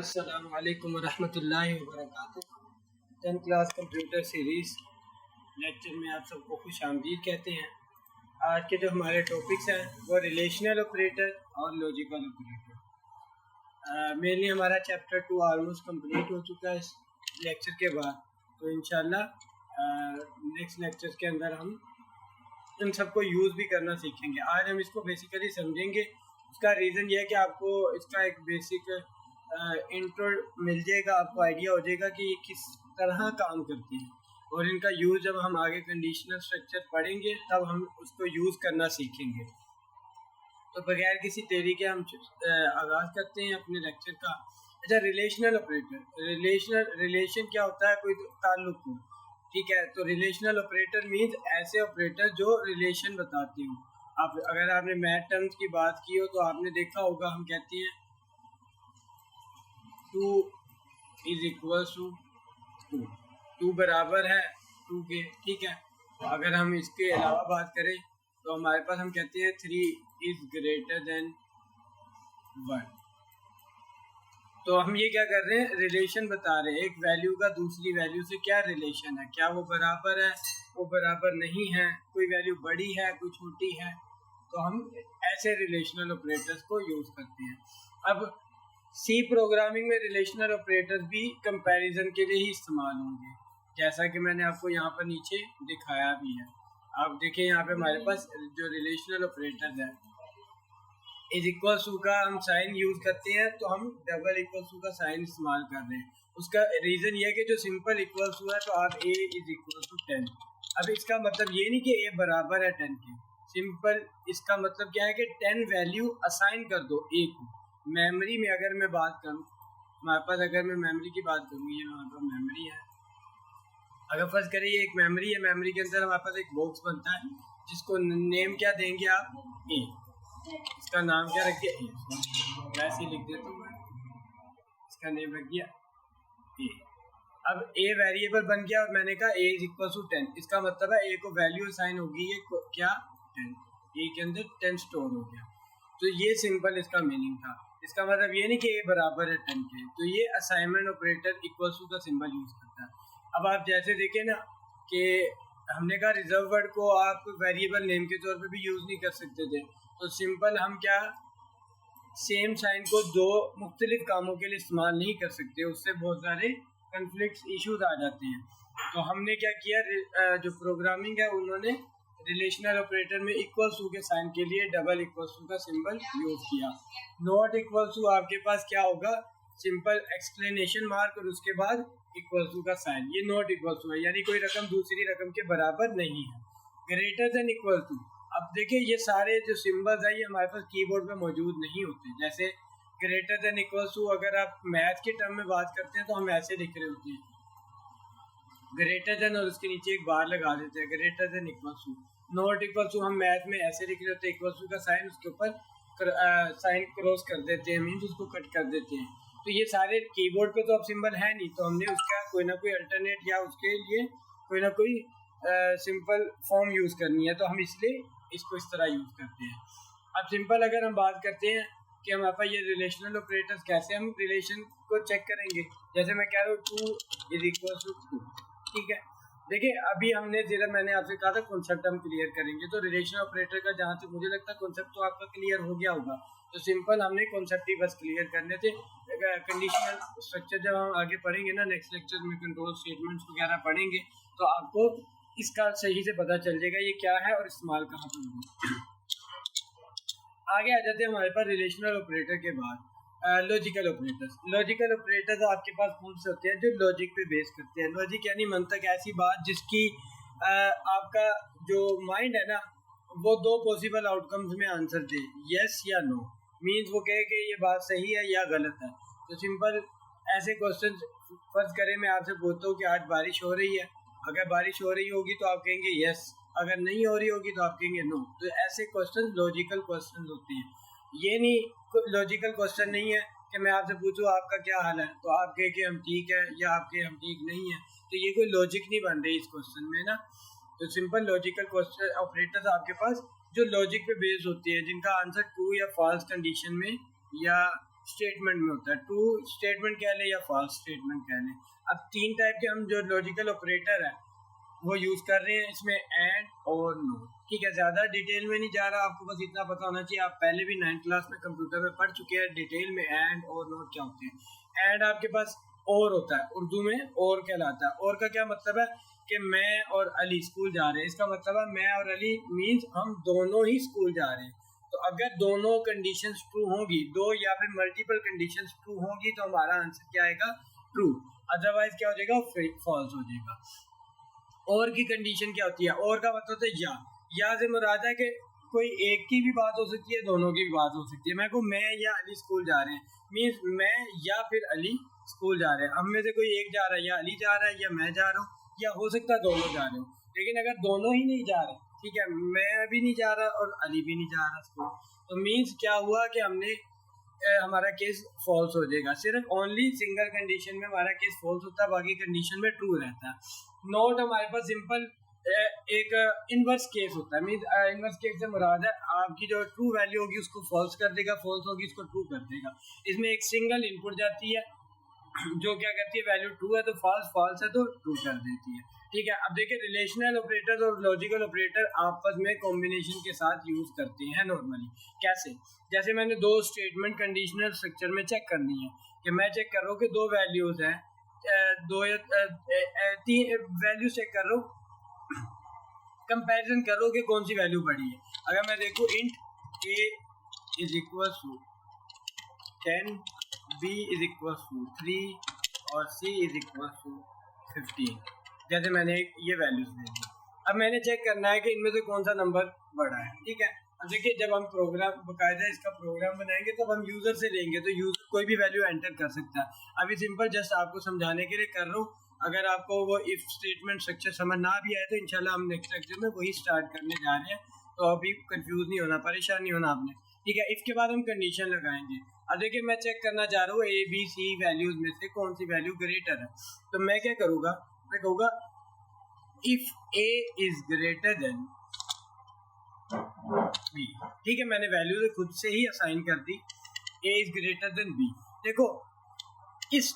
अस्सलाम वालेकुम रहमतुल्लाहि व बरकातुहू। 10th class computer series lecture में आप सबको खुश आमदीद कहते हैं। आज के जो हमारे टॉपिक्स हैं वो रिलेशनल ऑपरेटर और लॉजिकल ऑपरेटर। मेनली हमारा चैप्टर 2 ऑलमोस्ट कंप्लीट हो चुका है इस लेक्चर के बाद, तो इंशाल्लाह नेक्स्ट लेक्चर के अंदर हम इन सबको यूज़ भी करना सीखेंगे। आज हम इसको बेसिकली समझेंगे। उसका रीज़न यह है कि आपको इसका एक बेसिक इंट्रो मिल जाएगा, आपको आइडिया हो जाएगा कि ये किस तरह काम करते हैं, और इनका यूज़ जब हम आगे कंडीशनल स्ट्रक्चर पढ़ेंगे तब हम उसको यूज़ करना सीखेंगे। तो बगैर किसी देरी के हम आगाज़ करते हैं अपने लेक्चर का। अच्छा, रिलेशनल ऑपरेटर, रिलेशन क्या होता है? कोई ताल्लुक हो, ठीक है। तो रिलेशनल ऑपरेटर मीन्स ऐसे ऑपरेटर जो रिलेशन बताते हो। आप अगर आपने मैथ टर्म्स की बात की हो तो आपने देखा होगा, हम कहते हैं 2 इज इक्वल टू 2, 2 बराबर है 2 के, ठीक है। तो अगर हम इसके अलावा बात करें तो हमारे पास हम कहते हैं 3 इज ग्रेटर देन 1। तो हम ये क्या कर रहे हैं, रिलेशन बता रहे हैं। एक वैल्यू का दूसरी वैल्यू से क्या रिलेशन है, क्या वो बराबर है, वो बराबर नहीं है, कोई वैल्यू बड़ी है, कोई छोटी है। तो हम ऐसे रिलेशनल ऑपरेटर्स को यूज करते हैं। अब सी प्रोग्रामिंग में रिलेशनल ऑपरेटर्स भी कंपैरिजन के लिए ही इस्तेमाल होंगे, जैसा कि मैंने आपको यहाँ पर नीचे दिखाया भी है। आप देखें यहाँ पे हमारे पास जो रिलेशनल ऑपरेटर्स है, इज इक्वल टू का हम साइन यूज करते हैं, तो हम डबल इक्वल टू का साइन इस्तेमाल कर रहे हैं। उसका रीजन ये है कि जो सिंपल इक्वल टू है तो आप a इज इक्वल टू 10। अब इसका मतलब ये नहीं कि a बराबर है 10 के, सिंपल इसका मतलब क्या है कि 10 वैल्यू असाइन कर दो a को। मेमोरी में अगर मैं बात करूँ, हमारे पास अगर मैं मेमोरी की बात करूँ, ये हमारे पास मेमोरी है। अगर फर्ज करें ये एक मेमोरी है, मेमोरी के अंदर हमारे पास एक बॉक्स बनता है जिसको नेम क्या देंगे आप, a। इसका नाम क्या रख दिया, ए। वैसे लिख देता हूँ मैं, इसका नेम रख दिया ए। अब ए वेरिएबल बन गया और मैंने कहा ए इज इक्वल टू 10। इसका मतलब है ए को वैल्यू असाइन होगी, ये क्या 10, ए के अंदर 10 स्टोर हो गया। तो ये सिंपल इसका मीनिंग था। इसका मतलब ये नहीं कि ए बराबर है 10 के, तो ये असाइनमेंट ऑपरेटर इक्वल टू का सिंबल यूज करता है। अब आप जैसे देखें ना कि हमने कहा रिजर्व वर्ड को आप वेरिएबल नेम के तौर पे भी यूज नहीं कर सकते थे, तो सिंपल हम क्या सेम साइन को दो मुख्तलिफ कामों के लिए इस्तेमाल नहीं कर सकते, उससे बहुत सारे कन्फ्लिक्ट इश्यूज आ जाते हैं। तो हमने क्या किया, जो प्रोग्रामिंग है उन्होंने रिलेशनल ऑपरेटर में इक्वल टू के साइन के लिए डबल इक्वल टू का सिंबल यूज किया। नॉट इक्वल टू आपके पास क्या होगा, सिंपल एक्सप्लेनेशन मार्क और उसके बाद इक्वल टू का साइन। ये नॉट इक्वल टू है, यानी कोई रकम दूसरी रकम के बराबर नहीं है। ग्रेटर देन इक्वल टू, अब देखिए ये सारे जो सिंबल्स है ये हमारे पास कीबोर्ड पे मौजूद नहीं होते। जैसे ग्रेटर देन इक्वल टू अगर आप मैथ के टर्म में बात करते हैं तो हम ऐसे लिख रहे होते हैं, ग्रेटर देन और उसके नीचे एक बार लगा देते हैं, greater than equal to. Not equal to हम मैथ में ऐसे लिख रहे होते हैं, इक्वल टू का साइन उसके ऊपर साइन क्रॉस कर देते हैं, मीन्स उसको कट कर देते हैं। तो ये सारे कीबोर्ड पे तो अब सिंबल है नहीं, तो हमने उसका कोई ना कोई अल्टरनेट या उसके लिए कोई ना कोई सिंपल फॉर्म यूज करनी है, तो हम इसलिए इसको इस तरह यूज करते हैं। अब सिंपल अगर हम बात करते हैं कि हमारे पास ये रिलेशनल ऑपरेटर्स कैसे हम रिलेशन को चेक करेंगे, जैसे मैं कह रहा हूँ 2 इज इक्वल टू 2, ठीक है। देखिए अभी हमने जरा मैंने आपसे कहा था कॉन्सेप्ट हम क्लियर करेंगे, तो रिलेशन ऑपरेटर का जहाँ तक मुझे लगता है कॉन्सेप्ट तो आपका क्लियर हो गया होगा। तो सिंपल हमने कॉन्सेप्ट ही बस क्लियर करने थे। कंडीशनल स्ट्रक्चर जब हम आगे पढ़ेंगे ना, नेक्स्ट लेक्चर में कंट्रोल स्टेटमेंट्स वगैरह पढ़ेंगे, तो आपको इसका सही से पता चल जाएगा ये क्या है और इस्तेमाल कहाँ पर होगा। आगे आ जाते हैं हमारे पास रिलेशनल ऑपरेटर के बाद लॉजिकल ऑपरेटर्स। लॉजिकल ऑपरेटर्स आपके पास कौन से होते हैं, जो लॉजिक पे बेस करते हैं। लॉजिक यानी मंतक, ऐसी बात जिसकी आपका जो माइंड है ना वो दो पॉसिबल आउटकम्स में आंसर दे, यस या नो। मीन्स वो कहे कि ये बात सही है या गलत है। तो सिंपल ऐसे क्वेश्चन, फर्ज करें मैं आपसे पूछता हूँ कि आज बारिश हो रही है, अगर बारिश हो रही होगी तो आप कहेंगे यस, अगर नहीं हो रही होगी तो आप कहेंगे नो। तो ऐसे क्वेश्चन लॉजिकल क्वेश्चन होते हैं। ये नहीं लॉजिकल क्वेश्चन नहीं है कि मैं आपसे पूछूं आपका क्या हाल है तो आप कहे कि हम ठीक है, या आप कहे हम ठीक नहीं है, तो ये कोई लॉजिक नहीं बन रही इस क्वेश्चन में ना। तो सिंपल लॉजिकल क्वेश्चन ऑपरेटर्स आपके पास जो लॉजिक पे बेस्ड होती है, जिनका आंसर ट्रू या फॉल्स कंडीशन में या स्टेटमेंट में होता है, ट्रू स्टेटमेंट कह लें या फॉल्स स्टेटमेंट कह लें। अब तीन टाइप के हम जो लॉजिकल ऑपरेटर है वो यूज कर रहे हैं इसमें, एंड और नोट। ठीक है, ज्यादा डिटेल में नहीं जा रहा, आपको बस इतना पता होना चाहिए, आप पहले भी 9th क्लास में कंप्यूटर में पढ़ चुके हैं डिटेल में एंड और नोट क्या होते हैं। एंड आपके पास और होता है, उर्दू में और कहलाता है। और का क्या मतलब है कि मैं और अली स्कूल जा रहे हैं, इसका मतलब है मैं और अली मीन्स हम दोनों ही स्कूल जा रहे हैं। तो अगर दोनों कंडीशंस ट्रू होंगी, दो या फिर मल्टीपल कंडीशंस ट्रू होंगी, तो हमारा आंसर क्या आएगा, ट्रू। अदरवाइज क्या हो जाएगा, फॉल्स हो जाएगा। और की कंडीशन क्या होती है, और का मतलब होता है या से मुराद है कि कोई एक की भी बात हो सकती है, दोनों की भी बात हो सकती है। मैं कहूँ मैं या अली स्कूल जा रहे हैं, मीन्स मैं या फिर अली स्कूल जा रहे हैं। हम में से कोई एक जा रहा है, या अली जा रहा है या मैं जा रहा हूँ, या हो सकता है दोनों जा रहे हो। लेकिन अगर दोनों ही नहीं जा रहे, ठीक है, मैं भी नहीं जा रहा और अली भी नहीं जा रहा स्कूल, तो मीन्स क्या हुआ कि हमने हमारा केस फॉल्स हो जाएगा। सिर्फ ओनली सिंगल कंडीशन में हमारा केस फॉल्स होता है, बाकी कंडीशन में ट्रू रहता है। नोट हमारे पास सिंपल एक इनवर्स केस होता है, मीन इनवर्स केस से मुराद है आपकी जो ट्रू वैल्यू होगी उसको फॉल्स कर देगा, फॉल्स होगी उसको ट्रू कर देगा। इसमें एक सिंगल इनपुट जाती है जो क्या करती है, वैल्यू ट्रू है तो फॉल्स, फॉल्स है तो ट्रू कर देती है। ठीक है, अब देखिए रिलेशनल ऑपरेटर और लॉजिकल ऑपरेटर आपस में कॉम्बिनेशन के साथ यूज करते हैं नॉर्मली। कैसे, जैसे मैंने दो स्टेटमेंट कंडीशनल स्ट्रक्चर में चेक करनी है कि मैं चेक कर रहा हूँ कि दो वैल्यूज हैं, दो या तीन वैल्यूज चेक कर रहा हूँ, कंपैरिजन करो कि कौन सी वैल्यू बड़ी है। अगर मैं देखूँ int a is equal to 10, b is equal to 3 और c इज इक्वल टू 15, जैसे मैंने ये वैल्यूज दे दी। अब मैंने चेक करना है कि इनमें से कौन सा नंबर बड़ा है। ठीक है, अब देखिए जब हम प्रोग्राम बाकायदा इसका प्रोग्राम बनाएंगे तब हम यूजर से लेंगे, तो यूजर कोई भी वैल्यू एंटर कर सकता है। अभी सिंपल जस्ट आपको समझाने के लिए कर रहा हूँ, अगर आपको वो इफ स्टेटमेंट स्ट्रक्चर समझ ना भी आए तो इंशाल्लाह हम नेक्स्ट लेक्चर में वही स्टार्ट करने जा रहे हैं, तो अभी कंफ्यूज नहीं होना, परेशान नहीं होना आपने। ठीक है, इसके बाद हम कंडीशन लगाएंगे। अब देखिए मैं चेक करना चाह रहा हूँ ए बी सी वैल्यूज में से कौन सी वैल्यू ग्रेटर है, तो मैं क्या करूँगा, मैं कहूँगा if A is greater than B. ठीक है, मैंने वैल्यू खुद से ही असाइन कर दी, A is greater than B. देखो इस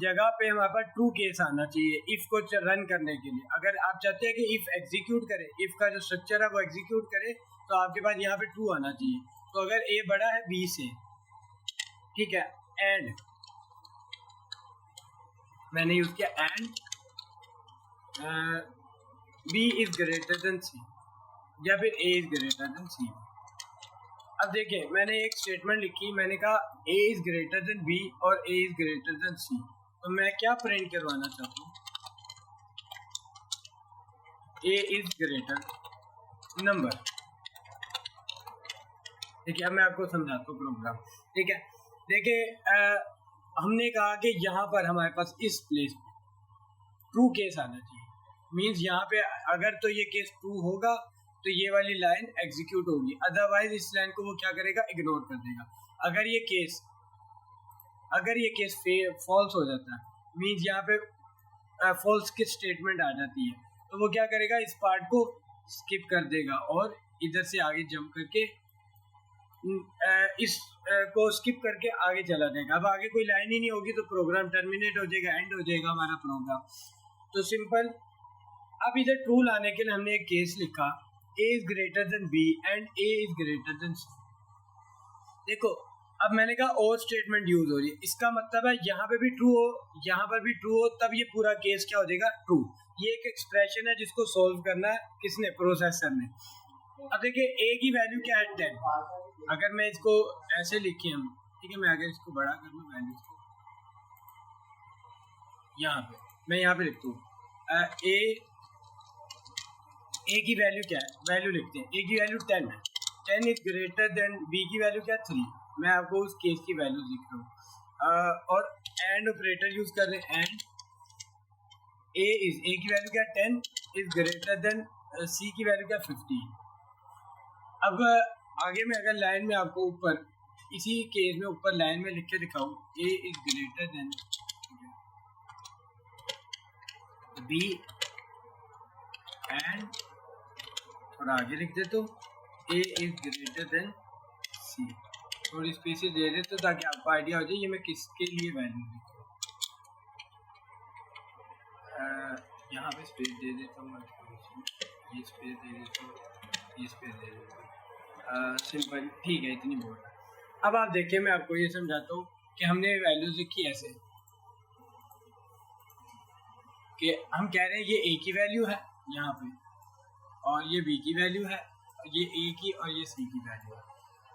जगह पे हमारे पास ट्रू केस आना चाहिए इफ को रन करने के लिए। अगर आप चाहते हैं कि इफ एग्जीक्यूट करे, इफ का जो स्ट्रक्चर है वो एग्जीक्यूट करे, तो आपके पास यहाँ पे ट्रू आना चाहिए। तो अगर ए बड़ा है बी से, ठीक है, एंड मैंने यूज किया and B is greater than C या फिर A is greater than C. अब देखिए मैंने एक स्टेटमेंट लिखी, मैंने कहा a is greater than b और a is greater than c, तो मैं क्या प्रिंट करवाना चाहता हूँ, a इज ग्रेटर नंबर। देखिए अब मैं आपको समझाता हूँ प्रोग्राम। ठीक है, देखिए हमने कहा कि यहाँ पर हमारे पास इस प्लेस पे ट्रू केस आना चाहिए, मीन्स यहाँ पे अगर तो ये केस ट्रू होगा तो ये वाली लाइन एग्जीक्यूट होगी, अदरवाइज इस लाइन को वो क्या करेगा, इग्नोर कर देगा। अगर ये केस फॉल्स हो जाता है, मीन्स यहाँ पे फॉल्स की स्टेटमेंट आ जाती है, तो वो क्या करेगा, इस पार्ट को स्किप कर देगा और इधर से आगे जंप करके इस को स्किप करके आगे चला जाएगा। अब आगे कोई लाइन ही नहीं होगी तो प्रोग्राम टर्मिनेट हो जाएगा, एंड हो जाएगा हमारा प्रोग्राम। तो सिंपल, अब इधर ट्रू लाने के लिए हमने एक केस लिखा, a is greater than b and a is greater than c। देखो अब मैंने कहा और स्टेटमेंट यूज हो रही है, इसका मतलब है यहाँ पे भी ट्रू हो, यहाँ पर भी ट्रू हो, तब ये पूरा केस क्या हो जाएगा, ट्रू। ये एक एक्सप्रेशन है जिसको सोल्व करना है किसने, प्रोसेसर ने। अब देखिए a की वैल्यू क्या है 10, अगर मैं इसको ऐसे लिखे हम, ठीक है, मैं अगर इसको बड़ा कर लूँ वैल्यू को, यहाँ पे मैं यहाँ पे लिखता हूँ ए की वैल्यू क्या है, वैल्यू लिखते हैं, ए की वैल्यू 10 है, 10 इज ग्रेटर देन बी की वैल्यू क्या है 3। मैं आपको उस केस की वैल्यू लिख रहा हूँ और एंड ऑपरेटर यूज कर रहे हैं, एंड ए की वैल्यू क्या है 10 इज ग्रेटर देन सी की वैल्यू क्या 15। अब आगे में अगर लाइन में आपको ऊपर इसी केस में ऊपर लाइन में लिख के दिखाऊँ, A is greater than B and थोड़ा आगे लिख दे तो a is greater than c, थोड़ी स्पेसेस दे देते ताकि आपको आइडिया हो जाए ये मैं किसके लिए वैल्यू लिखूँ। यहाँ पे स्पेस दे देता हूँ, ये स्पेस दे देता हूँ, ये स्पेस दे देता हूँ, सिंपल, ठीक है, इतनी बहुत है। अब आप देखिए मैं आपको ये समझाता हूँ कि हमने वैल्यूज लिखी ऐसे कि हम कह रहे हैं ये ए की वैल्यू है यहाँ पे, और ये बी की वैल्यू है, ये ए की और ये सी की वैल्यू है।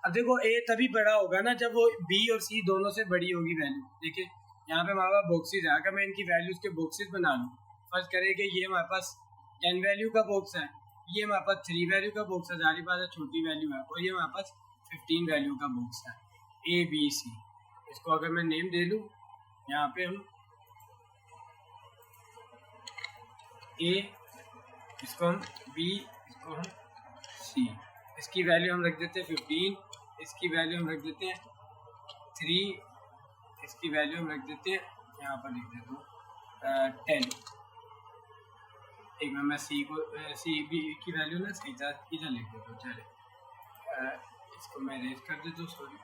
अब देखो ए तभी बड़ा होगा ना जब वो बी और सी दोनों से बड़ी होगी वैल्यू। देखिए यहाँ पे हमारे पास बॉक्सेस है, अगर मैं इनकी वैल्यूज के बॉक्सेस बना लूँ, फर्ज करें कि ये हमारे पास 10 वैल्यू का बॉक्स है, ये हमारे पास 3 वैल्यू का बॉक्स है, जारी बात है छोटी वैल्यू है, और ये हमारे पास 15 वैल्यू का बॉक्स है, ए बी सी। इसको अगर मैं नेम दे लूँ, यहाँ पे हम ए, इसको हम बी, इसको हम सी, इसकी वैल्यू हम रख देते हैं 15, इसकी वैल्यू हम रख देते हैं 3, इसकी वैल्यू हम रख देते हैं, यहाँ पर लिख देता हूँ 10। एक मैं सी को सी बी की वैल्यू ना सही इधर लिख देता हूँ, चले इसको मैं रेज कर देता हूँ, सॉरी।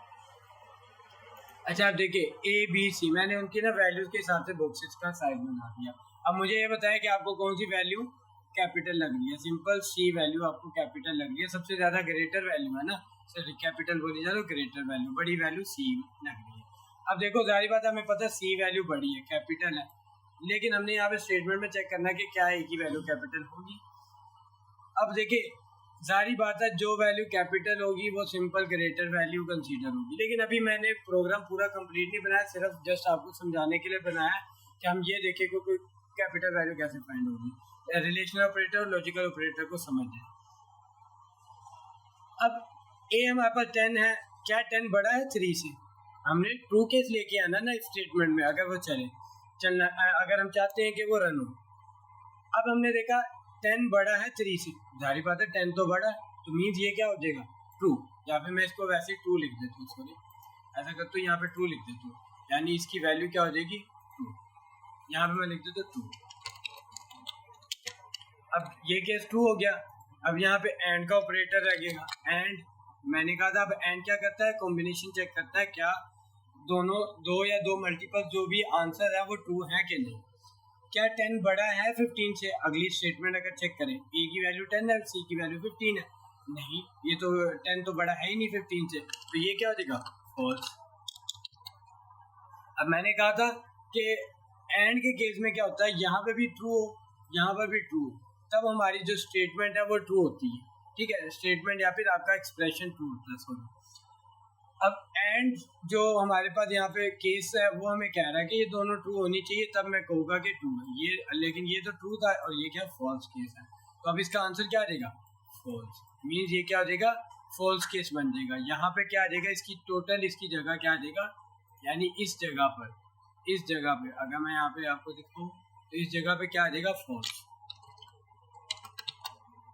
अच्छा आप देखिए ए बी सी मैंने उनकी ना वैल्यूज के हिसाब से बॉक्सेस का साइज बना दिया। अब मुझे ये बताया कि आपको कौन सी वैल्यू कैपिटल लग रही है। सिंपल सी वैल्यू आपको कैपिटल लग रही है, सबसे ज़्यादा ग्रेटर वैल्यू है ना, सर कैपिटल बोली जा रही है, ग्रेटर वैल्यू, बड़ी वैल्यू सी लग रही है। अब देखो जारी बात हमें पता है सी वैल्यू बड़ी है, कैपिटल है, लेकिन हमने यहाँ पे स्टेटमेंट में चेक करना है कि क्या ए की वैल्यू कैपिटल होगी। अब देखिए जारी बात है जो वैल्यू कैपिटल होगी वो सिंपल ग्रेटर वैल्यू कंसीडर होगी, लेकिन अभी मैंने प्रोग्राम पूरा कंप्लीट नहीं बनाया, सिर्फ जस्ट आपको समझाने के लिए बनाया कि हम ये देखें कि कोई कैपिटल वैल्यू कैसे फाइंड होगी, रिलेशनल ऑपरेटर और लॉजिकल ऑपरेटर को समझें। अब ए हमारे पास 10 है, क्या 10 बड़ा है 3 से? हमने ट्रू केस लेके आना ना स्टेटमेंट में, अगर वो चलना अगर हम चाहते हैं कि वो रन हो। अब हमने देखा 10 बड़ा है 3 से, जारी बात है 10 तो बड़ा है, तो मीन्स ये क्या हो जाएगा ट्रू, या फिर मैं इसको वैसे ट्रू लिख देता हूँ, सॉरी ऐसा करता हूँ, यहाँ पे ट्रू लिख देता हूँ, यानी इसकी वैल्यू क्या हो जाएगी ट्रू, यहाँ पे मैं लिख देता हूँ ट्रू। अब ये केस ट्रू हो गया। अब यहाँ पे एंड का ऑपरेटर लगेगा, एंड मैंने कहा था अब एंड क्या करता है, कॉम्बिनेशन चेक करता है क्या दोनों दो या दो मल्टीपल जो भी आंसर है वो ट्रू है कि नहीं। क्या 10 बड़ा है 15 से? अगली स्टेटमेंट अगर चेक करें, ए की वैल्यू 10 है, सी की वैल्यू 15 है, नहीं ये तो 10 तो बड़ा है ही नहीं 15 से, तो ये क्या हो जाएगा फॉल्स। अब मैंने कहा था कि एंड के केस में क्या होता है, यहाँ पे भी ट्रू हो यहाँ पर भी ट्रू, तब हमारी जो स्टेटमेंट है वो ट्रू होती है, ठीक है, स्टेटमेंट या फिर आपका एक्सप्रेशन ट्रू होता है, सॉरी। अब एंड जो हमारे पास यहाँ पे केस है वो हमें कह रहा है कि ये दोनों ट्रू होनी चाहिए, तब मैं कहूँगा कि ट्रू है ये, लेकिन ये तो ट्रू था और ये क्या फॉल्स केस है, तो अब इसका आंसर क्या आ जाएगा फॉल्स, मीन्स ये क्या हो जाएगा फॉल्स केस बन जाएगा। यहाँ पे क्या आ जाएगा, इसकी टोटल इसकी जगह क्या आ जाएगा, यानी इस जगह पे अगर मैं यहाँ पे आपको दिखाऊँ तो इस जगह पे क्या आ जाएगा फॉल्स।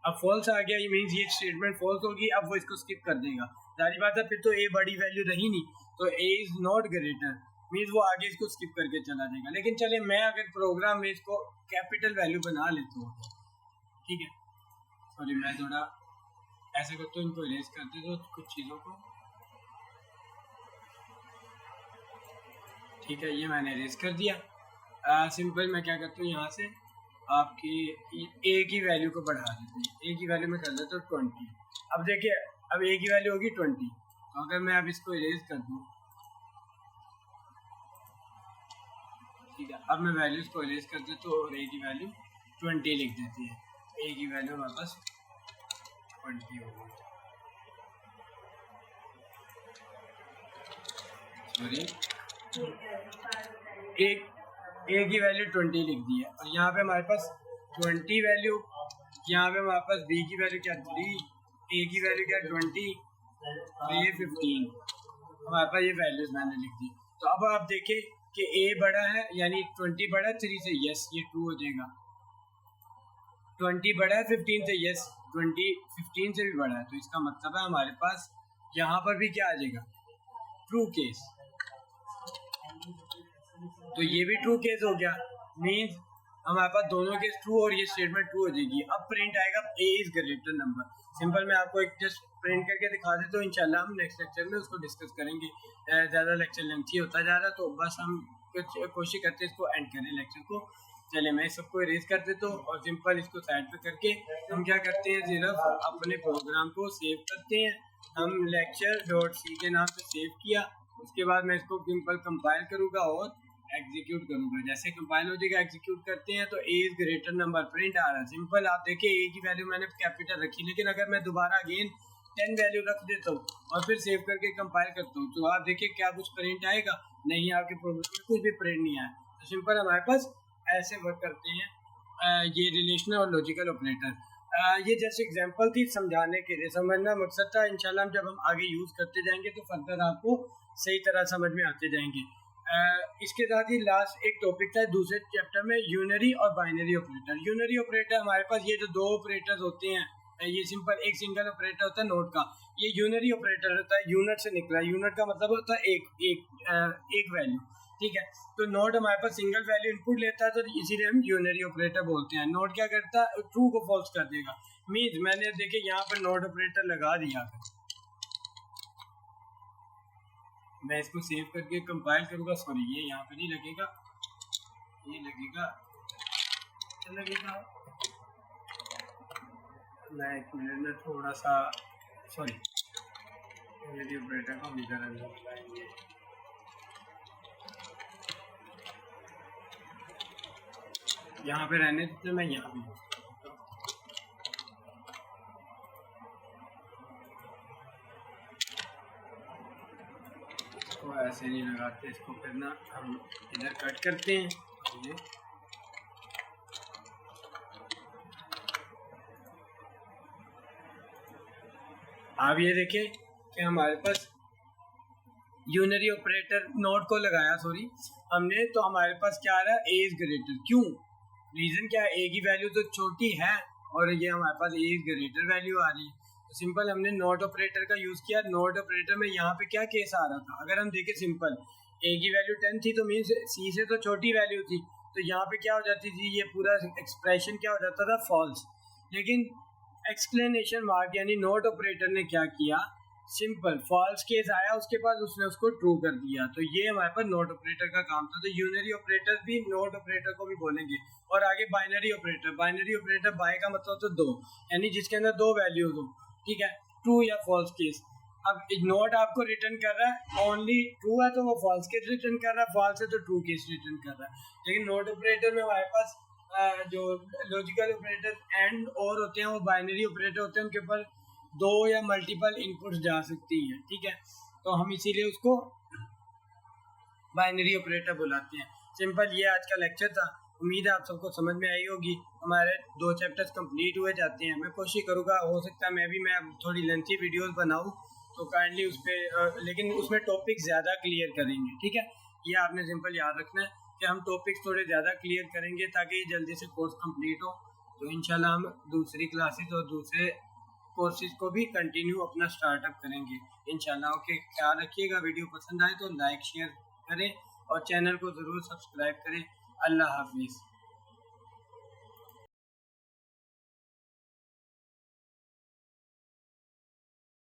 अब फॉल्स आ गया, ये मीन्स ये स्टेटमेंट फॉल्स होगी, अब वो इसको स्किप कर देगा, सारी बात है, फिर तो ए बड़ी वैल्यू रही नहीं, तो ए इज नॉट ग्रेटर, मीन्स वो आगे इसको स्किप करके चला जाएगा। लेकिन चले मैं अगर प्रोग्राम में इसको कैपिटल वैल्यू बना लेता हूँ, ठीक है, सॉरी मैं थोड़ा ऐसे करता हूँ, इनको इरेज कर देता हूँ कुछ चीज़ों को, ठीक है, ये मैंने इरेज कर दिया। सिंपल मैं क्या करता हूँ, यहाँ से आपकी ए की वैल्यू को बढ़ा देते हैं, ए की वैल्यू में कर देता हूँ 20। अब देखिए अब ए की वैल्यू होगी 20, तो अगर मैं अब इसको इरेज कर दूँ, ठीक है, अब मैं वैल्यूज को इरेज कर देता हूँ और ए की वैल्यू 20 लिख देती है, ए की वैल्यू हमारे पास 20 हो गई, सॉरी ए की वैल्यू 20 लिख दी है, और यहाँ पे हमारे पास 20 वैल्यू, यहाँ पे हमारे पास बी की वैल्यू क्या 3, ए की वैल्यू क्या 20 और ये 15, हमारे पास ये वैल्यूज मैंने लिख दी। तो अब आप देखें कि ए बड़ा है यानी 20 बड़ा है 3 से, यस ये ट्रू हो जाएगा, 20 बड़ा है 15 से, यस 20 15 से भी बड़ा है, तो इसका मतलब है हमारे पास यहाँ पर भी क्या आ जाएगा ट्रू केस, तो ये भी ट्रू केस हो गया, मीन्स हमारे पास दोनों केस ट्रू और ये स्टेटमेंट ट्रू हो जाएगी। अब प्रिंट आएगा ए इज ग्रेटर नंबर, सिंपल मैं आपको एक जस्ट प्रिंट करके दिखा देता हूँ, इंशाल्लाह हम नेक्स्ट लेक्चर में उसको डिस्कस करेंगे। ज़्यादा लेक्चर लेंथी होता जा रहा, तो बस हम कुछ कोशिश करते हैं इसको एंड करें लेक्चर को। चलिए मैं सबको इरेज कर देता हूँ और सिंपल इसको साइड पे करके हम क्या करते हैं, सिर्फ अपने प्रोग्राम को सेव करते हैं। हम lecture.c के नाम से सेव किया, उसके बाद मैं इसको सिंपल कंपाइल करूँगा और एग्जीक्यूट करूँगा। जैसे कंपाइल हो जाएगा, एग्जीक्यूट करते हैं तो A is greater number print आ रहा है। सिंपल आप देखिए ए की वैल्यू मैंने कैपिटल रखी, लेकिन अगर मैं दोबारा अगेन 10 वैल्यू रख देता हूँ और फिर सेव करके कंपाइल करता हूँ तो आप देखिए क्या कुछ प्रिंट आएगा, नहीं, आपके प्रोग्राम में कुछ भी प्रिंट नहीं आया। तो सिंपल हमारे पास ऐसे वर्क करते हैं ये रिलेशनल और लॉजिकल ऑपरेटर। ये जैसे एग्जांपल थी समझाने के लिए, समझना मकसद था। इंशाल्लाह जब हम आगे यूज़ करते जाएंगे तो फर्दर आपको सही तरह समझ में आते जाएंगे। इसके साथ ही लास्ट एक टॉपिक था दूसरे चैप्टर में, यूनरी और बाइनरी ऑपरेटर। यूनरी ऑपरेटर हमारे पास ये जो दो ऑपरेटर्स होते हैं, ये सिंपल एक सिंगल ऑपरेटर होता है नोट का, ये यूनरी ऑपरेटर होता है, यूनिट से निकला। यूनिट का मतलब होता है एक वैल्यू, ठीक है। तो नोट हमारे पास सिंगल वैल्यू इनपुट लेता है, तो इसीलिए हम यूनरी ऑपरेटर बोलते हैं। नोट क्या करता है, ट्रू को फॉल्स कर देगा। मीन्स मैंने देखिए यहाँ पर नोट ऑपरेटर लगा दिया, मैं इसको सेव करके कंपाइल करूँगा, सॉरी ये यहाँ पे नहीं लगेगा, ये लगेगा, मैं एक मिनट में थोड़ा सा, सॉरी यूनरी ऑपरेटर को भी करेंगे। यहाँ पे रहने देते, मैं यहाँ भी इसको ऐसे नहीं लगाते, इसको फिर ना हम इधर कट करते हैं। ये आप ये देखिए कि हमारे पास यूनरी ऑपरेटर नोट को लगाया, सॉरी हमने, तो हमारे पास क्या आ रहा है, ए इज ग्रेटर। क्यों, रीजन क्या है, ए की वैल्यू तो छोटी है और ये हमारे पास ए इज ग्रेटर वैल्यू आ रही है। तो सिंपल हमने नोट ऑपरेटर का यूज़ किया। नोट ऑपरेटर में यहाँ पे क्या केस आ रहा था, अगर हम देखें सिंपल ए की वैल्यू 10 थी तो मीन्स सी से तो छोटी वैल्यू थी, तो यहाँ पे क्या हो जाती थी, ये पूरा एक्सप्रेशन क्या हो जाता था, फॉल्स। लेकिन एक्सप्लेनेशन मार्क यानी नोट ऑपरेटर ने क्या किया, सिंपल फॉल्स केस आया, उसके बाद उसने उसको ट्रू कर दिया। तो ये हमारे पास नोट ऑपरेटर का काम था। तो यूनरी ऑपरेटर भी नोट ऑपरेटर को भी बोलेंगे। और आगे binary operator, binary operator bi का मतलब होता है दो, यानी जिसके अंदर दो वैल्यूज हो, ठीक है, ट्रू या फॉल्स केस। अब नोट आपको रिटर्न कर रहा है, ओनली ट्रू है तो वो फॉल्स केस रिटर्न कर रहा है, फॉल्स है तो ट्रू केस रिटर्न कर रहा है। लेकिन नोट ऑपरेटर में हमारे पास जो लॉजिकल ऑपरेटर एंड और होते हैं, वो बाइनरी ऑपरेटर होते हैं, उनके ऊपर दो या मल्टीपल इनपुट्स जा सकती हैं, ठीक है। तो हम इसीलिए उसको बाइनरी ऑपरेटर बुलाते हैं। सिंपल ये आज का लेक्चर था, उम्मीद है आप सबको समझ में आई होगी। हमारे 2 चैप्टर्स कंप्लीट हुए जाते हैं। मैं कोशिश करूँगा, हो सकता है मैं भी थोड़ी लेंथी वीडियोस बनाऊँ, तो काइंडली उस पर, लेकिन उसमें टॉपिक ज़्यादा क्लियर करेंगे, ठीक है। ये आपने सिंपल याद रखना है कि हम टॉपिक्स थोड़े ज़्यादा क्लियर करेंगे ताकि जल्दी से कोर्स कंप्लीट हो। तो इंशाल्लाह हम दूसरी क्लासेस और दूसरे कोर्सेज को भी कंटिन्यू अपना स्टार्टअप करेंगे इंशाल्लाह। ओके, ख्याल रखिएगा। वीडियो पसंद आए तो लाइक शेयर करें और चैनल को ज़रूर सब्सक्राइब करें। अल्लाह हाफिज़।